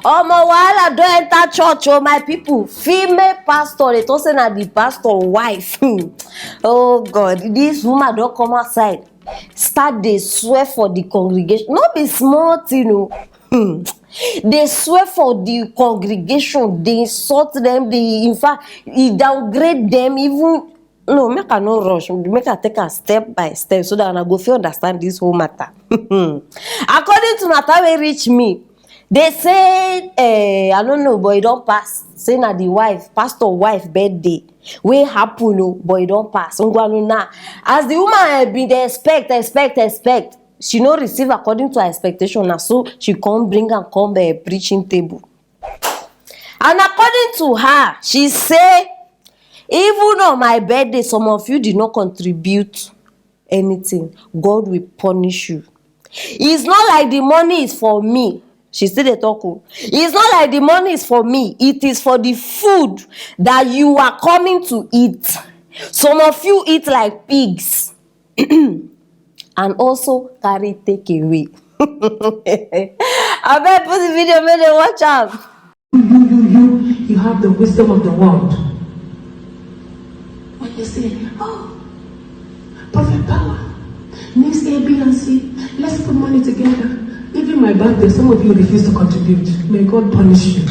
Wahala don't enter church, oh my people. Female pastor, they don't say na the pastor wife. Oh God, this woman don't come outside. Start they swear for the congregation. Not be smart, you know. They swear for the congregation. They insult them. They, in fact, downgrade them. Even no, make I no rush. Make I take a step by step so that I go feel understand this whole matter. According to matter wey reach me, they say I don't know, but it don't pass. Say na the wife, pastor wife birthday. Wey happen, no, but it don't pass. As the woman been dey expect. She no receive according to her expectation, na so she come bring and come preaching table. And according to her, she say, even on my birthday, some of you did not contribute anything. God will punish you. It's not like the money is for me. She still dey talk. It's not like the money is for me. It is for the food that you are coming to eat. Some of you eat like pigs. And also carry take away. I bet put the video, make them watch out. You have the wisdom of the world. When you say, oh, Prophet Power needs A, B, and C. Let's put money together. Even my birthday, some of you refuse to contribute. May God punish you.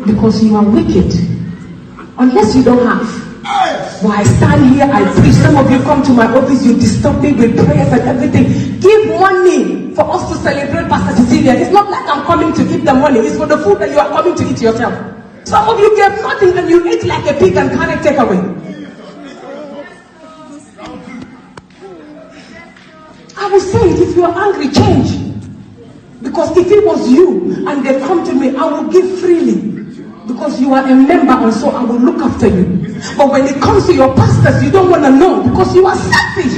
Because you are wicked. Unless you don't have. When I stand here, I preach. Some of you come to my office, you disturb me with prayers and everything. Give money for us to celebrate Pastor Cecilia. It's not like I'm coming to give the money. It's for the food that you are coming to eat yourself. Some of you gave nothing and you ate like a pig and can't take away. I will say it, if you are angry, change. Because if it was you and they come to me, I will give freely. Because you are a member and so I will look after you. But when it comes to your pastors, you don't want to know because you are selfish.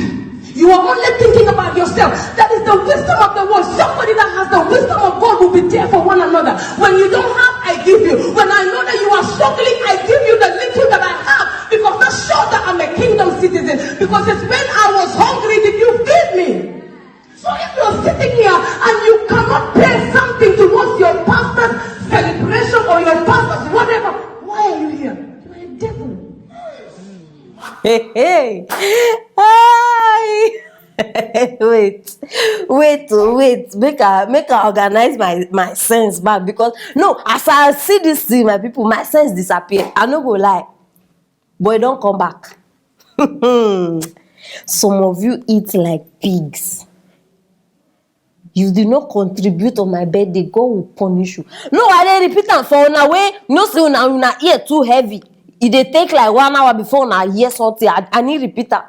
You are only thinking about yourself. That is the wisdom of the world. Somebody that has the wisdom of God will be there for one another. When you don't have, I give you. When I know that you are struggling, I give you the little that I have. Because that shows that I'm a kingdom citizen. Because it's when I was hungry, did you feed me? So if you're sitting here and you cannot pay something towards your pastor's celebration or your pastor's whatever, why are you here? You're a devil. Hey. Wait. Make I organize my sense back. Because no, as I see this thing, my people, my sense disappear. I no go lie. But it don't come back. Some of you eat like pigs. You did not contribute on my birthday, God will punish you. No, I dey repeat am for una way. No say una ear too heavy. It dey take like 1 hour before una hear something. I need repeat am.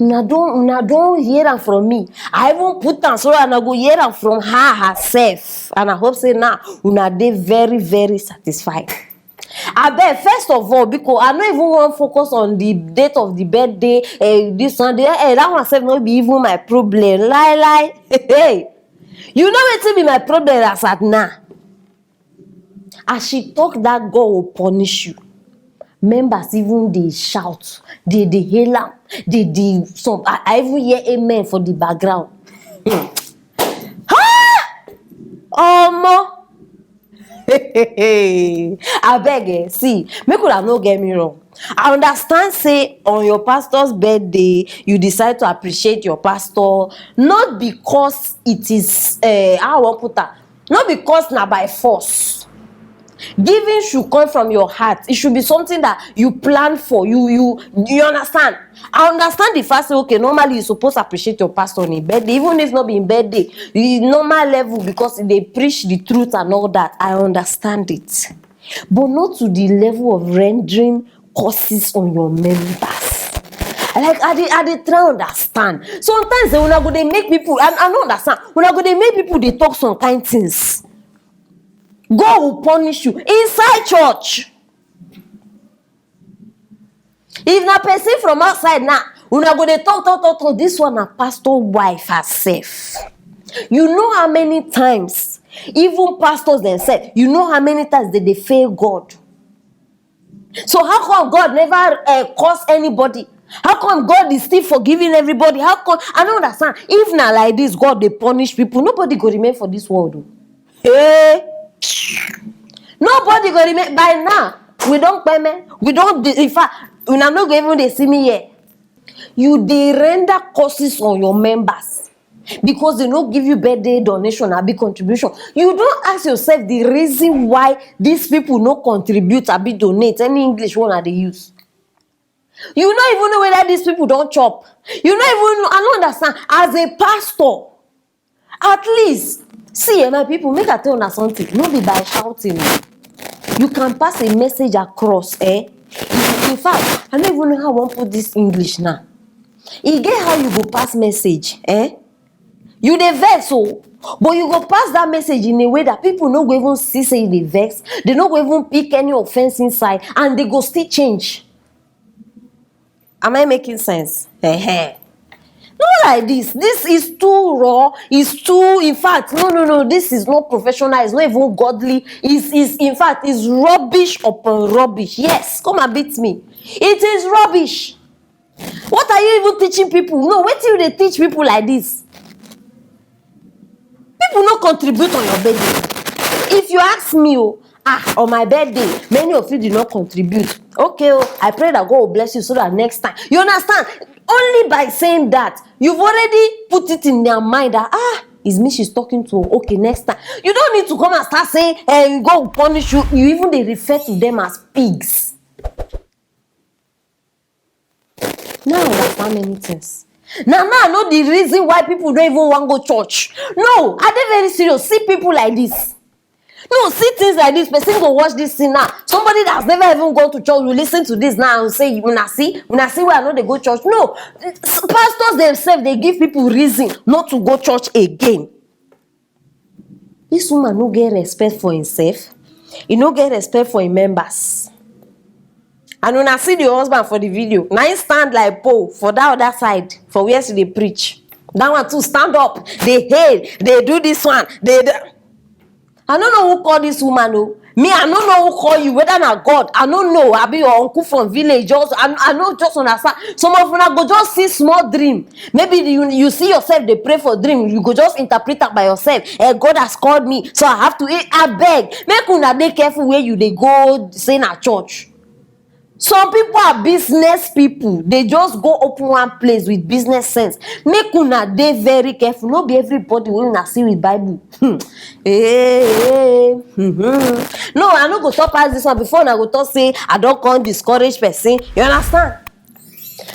Una don't hear am from me. I even put am so una go hear am from her herself. And I hope say now una dey very, very satisfied. I bet first of all, because I don't even want to focus on the date of the birthday, this Sunday. That one self not be even my problem. Lie. Hey, you know what be my problem as at now? As she talk, that God will punish you. Members even they shout, they hail am, they some. I even hear amen for the background. I beg, see, make una no get me wrong. I understand, say, on your pastor's birthday, you decide to appreciate your pastor, not because it is, how I want put that, not because na by force. Giving should come from your heart. It should be something that you plan for. You understand? I understand the fact that, okay, normally you're supposed to appreciate your pastor on a birthday, even if it's not being birthday, normal level, because they preach the truth and all that. I understand it. But not to the level of rendering curses on your members. Like, I dey try to understand. Sometimes when I go, they make people, I don't understand. When I go, they make people, they talk some kind things. God will punish you inside church. If na person from outside now, una go dey talk. This one na pastor wife herself. You know how many times, even pastors themselves, you know how many times they fail God. So how come God never curse anybody? How come God is still forgiving everybody? How come? I don't understand. If not like this, God they punish people. Nobody go remain for this world. Hey, nobody go remain by now. We don't payment. We don't. In fact, we are not even they see me here. You they render curses on your members because they don't give you birthday donation or big contribution. You don't ask yourself the reason why these people no contribute or be donate. Any English one that they use. You don't even know whether these people don't chop. You don't even know. I don't understand. As a pastor, at least, see, my people, make a tell you something. Not be by shouting. You can pass a message across, In fact, I don't even know how I want to put this English now. You get how you go pass message, You the vex, so, but you go pass that message in a way that people no go even see say they vex. They no go even pick any offense inside, and they go still change. Am I making sense? Not like this. This is too raw. It's too, in fact, no. This is not professional. It's not even godly. It's in fact, it's rubbish upon rubbish. Yes, come and beat me. It is rubbish. What are you even teaching people? No, wait till they teach people like this. People not contribute on your birthday. If you ask me, on my birthday, many of you did not contribute. Okay, I pray that God will bless you so that next time. You understand? Only by saying that, you've already put it in their mind that, it's me she's talking to. Okay, next time. You don't need to come and start saying, God will punish you. You even they refer to them as pigs. Now I understand many things. Now I know the reason why people don't even want to go church. No, are they very serious? See people like this. No, see things like this. Person go watch this thing now. Somebody that's never even gone to church will listen to this now and say, when I see where I know they go church. No, pastors themselves, they give people reason not to go church again. This woman no get respect for himself. He no get respect for his members. And when I see the husband for the video, now he stand like Paul for that other side, for where they preach. That one too, stand up. They hate, they do this one, I don't know who called this woman, Me, I don't know who call you, whether not God. I don't know. I be your uncle from village. Just I know just understand. Some of you go just see small dream. Maybe you see yourself, they pray for dream. You go just interpret that by yourself. God has called me, so I have to eat. I beg. Make una dey careful where you they go say na church. Some people are business people. They just go open one place with business sense. Make una dey very careful. Not be everybody will not see with Bible. No, I no go talk past this one before I go talk say I don't come discourage person. You understand?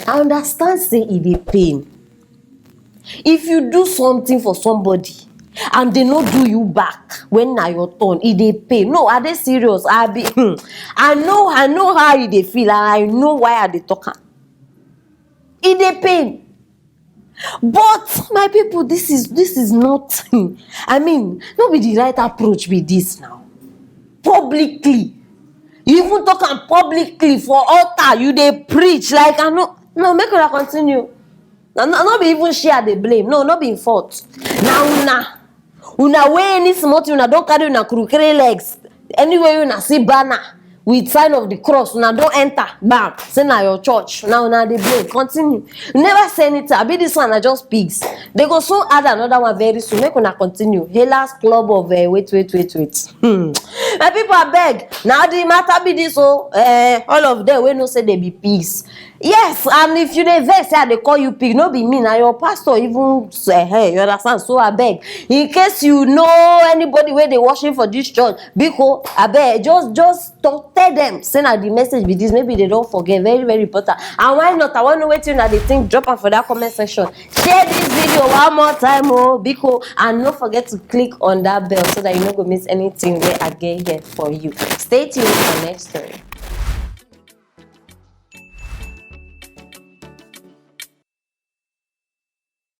I understand say it dey pain. If you do something for somebody and they no do you back when na your turn, it dey pain. No, are they serious? I know how it dey feel, and I know why I dey talk am. It dey pain. But my people, this is not. I mean, no be the right approach be this now. Publicly, you even talk am publicly for altar. You dey preach like I know. No, make una continue. Not be even share the blame. No, not be in fault. Now una wear any small thing, una don't carry una crooked legs. Anywhere una see banner with sign of the cross, una don't enter. Bam, say na your church. Now una the blame. Continue. You never say anything. I be this one are just pigs. They go so add another one very soon. Make una continue. Hellas club of wait. My people are beg. Now the matter be this all of them we no say they be pigs. Yes, and if you dey vex say they call you pig, no be me. Now your pastor even say, hey, you understand? So I beg. In case you know anybody where they worship for this church, because I beg, just tell them. Send out the message with this. Maybe they don't forget. Very, very important. And why not? I want to wait till they think drop am for that comment section. Share this video one more time, because and don't forget to click on that bell so that you no go miss anything where I get here for you. Stay tuned for next story.